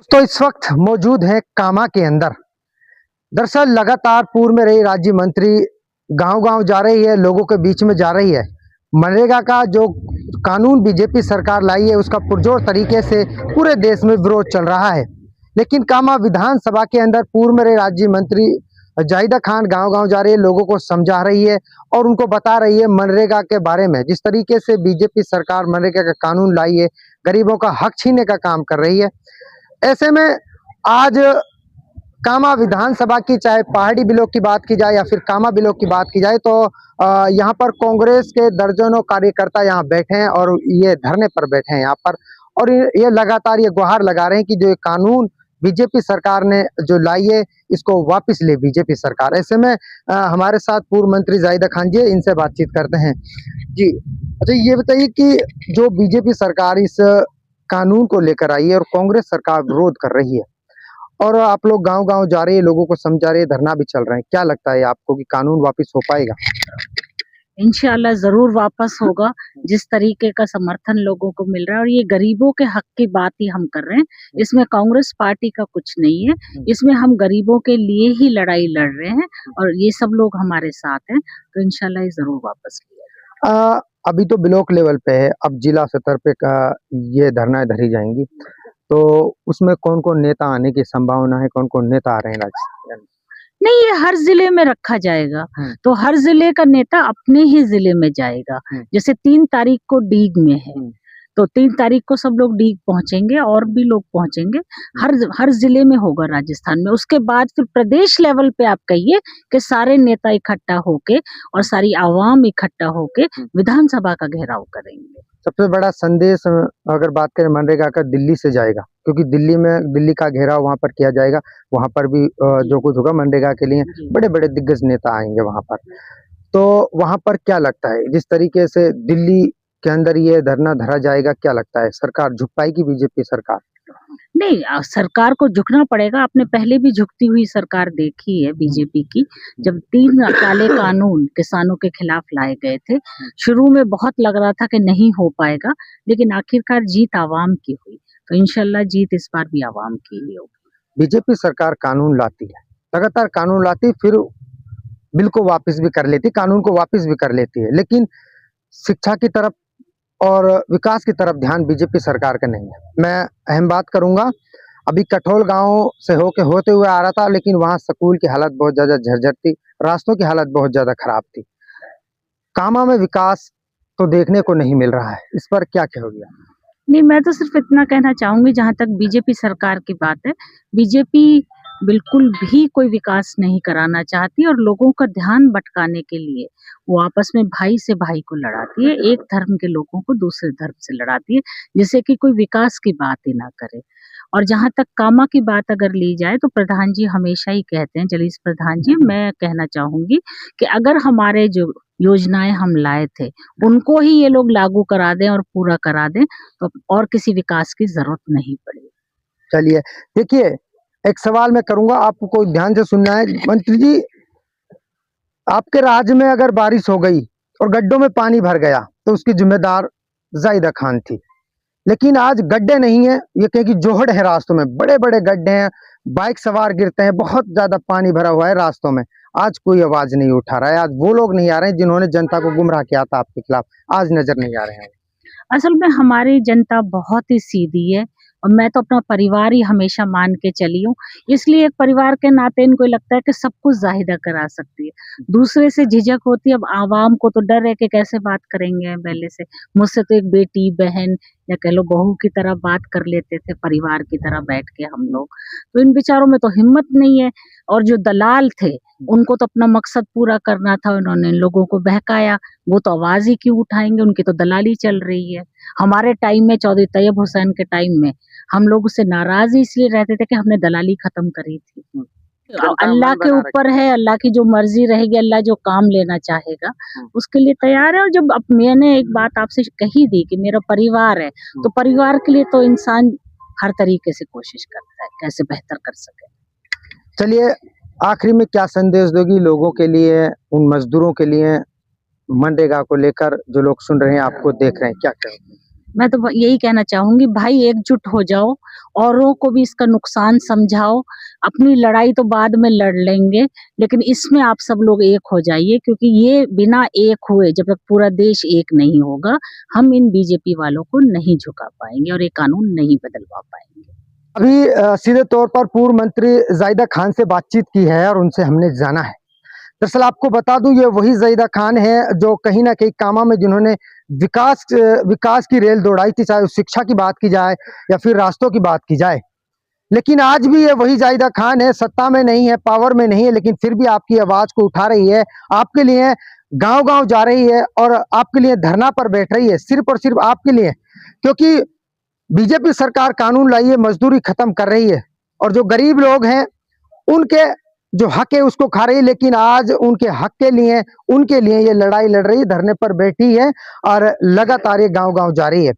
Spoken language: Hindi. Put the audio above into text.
तो इस वक्त मौजूद हैं कामा के अंदर। दरअसल लगातार पूर्व में रही राज्य मंत्री गांव-गांव जा रही है, लोगों के बीच में जा रही है। मनरेगा का जो कानून बीजेपी सरकार लाई है, उसका पुरजोर तरीके से पूरे देश में विरोध चल रहा है। लेकिन कामा विधानसभा के अंदर पूर्व में रही राज्य मंत्री जाहिदा खान गांव-गांव जा रही है, लोगों को समझा रही है और उनको बता रही है मनरेगा के बारे में। जिस तरीके से बीजेपी सरकार मनरेगा का कानून लाई है, गरीबों का हक छीनने का काम कर रही है। ऐसे में आज कामा विधानसभा की, चाहे पहाड़ी ब्लॉक की बात की जाए या फिर कामा ब्लॉक की बात की जाए, तो यहाँ पर कांग्रेस के दर्जनों कार्यकर्ता यहाँ बैठे हैं और ये धरने पर बैठे हैं यहाँ पर। और ये लगातार ये गुहार लगा रहे हैं कि जो ये कानून बीजेपी सरकार ने जो लाई है, इसको वापस ले बीजेपी सरकार। ऐसे में हमारे साथ पूर्व मंत्री जाहिदा खान जी, इनसे बातचीत करते हैं। जी, अच्छा ये बताइए कि जो बीजेपी सरकार इस कानून को लेकर आई है और कांग्रेस सरकार विरोध कर रही है और आप लोग गांव-गांव जा रही है, लोगों को समझा रही है, धरना भी चल रहे हैं, क्या लगता है आपको कि कानून वापस हो पाएगा? इंशाल्लाह ज़रूर वापस होगा। जिस तरीके का समर्थन लोगों को मिल रहा है और ये गरीबों के हक की बात ही हम कर रहे हैं, इसमें कांग्रेस पार्टी का कुछ नहीं है। इसमें हम गरीबों के लिए ही लड़ाई लड़ रहे हैं और ये सब लोग हमारे साथ हैं, तो इंशाल्लाह ये ज़रूर वापस लिया जाएगा। अभी तो ब्लॉक लेवल पे है, अब जिला स्तर पे का ये धरनाएं धरी जाएंगी, तो उसमें कौन-कौन नेता आने की संभावना है? कौन-कौन नेता आ रहे हैं राजस्थान? नहीं, ये हर ज़िले में रखा जाएगा, तो हर ज़िले का नेता अपने ही ज़िले में जाएगा। जैसे 3 तारीख को डीग में है, तो 3 तारीख को सब लोग डीग पहुँचेंगे और भी लोग पहुँचेंगे। हर ज़िले में होगा राजस्थान में। उसके बाद फिर प्रदेश लेवल पे आप कहिए कि सारे नेता इकट्ठा होके और सारी आवाम इकट्ठा होके विधानसभा का घेराव करेंगे। सबसे बड़ा संदेश अगर बात करें मनरेगा का, दिल्ली से जाएगा, क्योंकि दिल्ली का घेराव वहाँ पर किया जाएगा। वहाँ पर भी जो कुछ होगा मनरेगा के लिए बड़े-बड़े दिग्गज नेता आएंगे वहाँ पर। तो वहाँ पर क्या लगता है, जिस तरीके से दिल्ली के अंदर ये धरना धरा जाएगा, क्या लगता है सरकार झुक पाएगी बीजेपी सरकार? नहीं, सरकार को झुकना पड़ेगा। आपने पहले भी झुकती हुई सरकार देखी है बीजेपी की। जब 3 काले कानून किसानों के खिलाफ लाए गए थे, शुरू में बहुत लग रहा था कि नहीं हो पाएगा, लेकिन आखिरकार जीत आवाम की हुई। तो इंशाल्लाह जीत इस बार भी आवाम की ही होगी। बीजेपी सरकार कानून लाती है, लगातार कानून लाती, फिर बिल को वापस भी कर लेती, कानून को वापस भी कर लेती है, लेकिन शिक्षा की तरफ और विकास की तरफ ध्यान बीजेपी सरकार का नहीं है। मैं अहम बात करूंगा, अभी कठोल गांव से होते हुए आ रहा था, लेकिन वहां स्कूल की हालत बहुत ज्यादा जर्जर थी, रास्तों की हालत बहुत ज्यादा खराब थी। कामा में विकास तो देखने को नहीं मिल रहा है, इस पर क्या कहोगे आप? नहीं, मैं तो सिर्फ इतना कहना चाहूँगी, जहाँ तक बीजेपी सरकार की बात है, बीजेपी बिल्कुल भी कोई विकास नहीं कराना चाहती और लोगों का ध्यान भटकाने के लिए वो आपस में भाई से भाई को लड़ाती है, एक धर्म के लोगों को दूसरे धर्म से लड़ाती है, जिससे कि कोई विकास की बात ही ना करे। और जहाँ तक कामा की बात अगर ली जाए, तो प्रधान जी हमेशा ही कहते हैं, जलीस प्रधान जी, मैं कहना चाहूँगी कि अगर हमारे जो योजनाएँ हम लाए थे, उनको ही ये लोग लागू करा दें और पूरा करा दें, तो और किसी विकास की ज़रूरत नहीं पड़ेगी। चलिए, देखिए एक सवाल मैं करूंगा, आपको ध्यान से सुनना है। मंत्री जी, आपके राज्य में अगर बारिश हो गई और गड्ढों में पानी भर गया, तो उसकी जिम्मेदार जाहिदा खान थी। लेकिन आज गड्ढे नहीं है, ये कहें कि जोहड़ है रास्तों में, बड़े-बड़े गड्ढे हैं, बाइक सवार गिरते हैं, बहुत ज़्यादा पानी भरा हुआ है रास्तों में। आज कोई आवाज़ नहीं उठा रहा है, आज वो लोग नहीं आ रहे हैं जिन्होंने जनता को गुमराह किया था आपके खिलाफ, आज नज़र नहीं आ रहे हैं। असल में हमारी जनता बहुत ही सीधी है और मैं तो अपना परिवार ही हमेशा मान के चली हूँ। इसलिए एक परिवार के नाते इनको लगता है कि सब कुछ ज़ाहिदा करा सकती है। दूसरे से झिझक होती है, अब आवाम को तो डर है कि कैसे बात करेंगे पहले से। मुझसे तो एक बेटी, बहन या कह लो बहू की तरह बात कर लेते थे, परिवार की तरह बैठ के हम लोग। तो इन बेचारों में तो हिम्मत नहीं है और जो दलाल थे, उनको तो अपना मकसद पूरा करना था, उन्होंने लोगों को बहकाया। वो तो आवाज़ ही क्यों उठाएँगे, उनकी तो दलाली चल रही है। हमारे टाइम में चौधरी तैयब हुसैन के टाइम में हम लोग उससे नाराज़ ही इसलिए रहते थे कि हमने दलाली खत्म करी थी। अल्लाह के ऊपर है, अल्लाह की जो मर्ज़ी रहेगी, अल्लाह जो काम लेना चाहेगा, उसके लिए तैयार है। और जब अब मैंने एक बात आपसे कही थी कि मेरा परिवार है, तो परिवार के लिए तो इंसान हर तरीके से कोशिश करता है, कैसे बेहतर कर सके। चलिए, आखिरी में क्या संदेश दोगी लोगों के लिए, उन मजदूरों के लिए, मनरेगा को लेकर जो लोग सुन रहे हैं, आपको देख रहे हैं, क्या कहेंगे? मैं तो यही कहना चाहूंगी, भाई एकजुट हो जाओ, औरों को भी इसका नुकसान समझाओ। अपनी लड़ाई तो बाद में लड़ लेंगे, लेकिन इसमें आप सब लोग एक हो जाइए, क्योंकि ये बिना एक हुए जब तक पूरा देश एक नहीं होगा, हम इन बीजेपी वालों को नहीं झुका पाएंगे और ये कानून नहीं बदलवा पाएंगे। अभी सीधे तौर पर पूर्व मंत्री जाहिदा खान से बातचीत की है और उनसे हमने जाना है। दरअसल आपको बता दूं, ये वही जाहिदा खान है जो कहीं ना कहीं कामा में जिन्होंने विकास की रेल दौड़ाई थी, चाहे शिक्षा की बात की जाए या फिर रास्तों की बात की जाए। लेकिन आज भी ये वही जाहिदा खान है, सत्ता में नहीं है, पावर में नहीं है, लेकिन फिर भी आपकी आवाज को उठा रही है, आपके लिए गांव गांव जा रही है और आपके लिए धरना पर बैठ रही है, सिर्फ और सिर्फ आपके लिए। क्योंकि बीजेपी सरकार कानून लाई है, मजदूरी खत्म कर रही है और जो गरीब लोग हैं उनके जो हक है उसको खा रही है। लेकिन आज उनके हक के लिए, उनके लिए ये लड़ाई लड़ रही है, धरने पर बैठी है और लगातार ये गांव गांव जा रही है।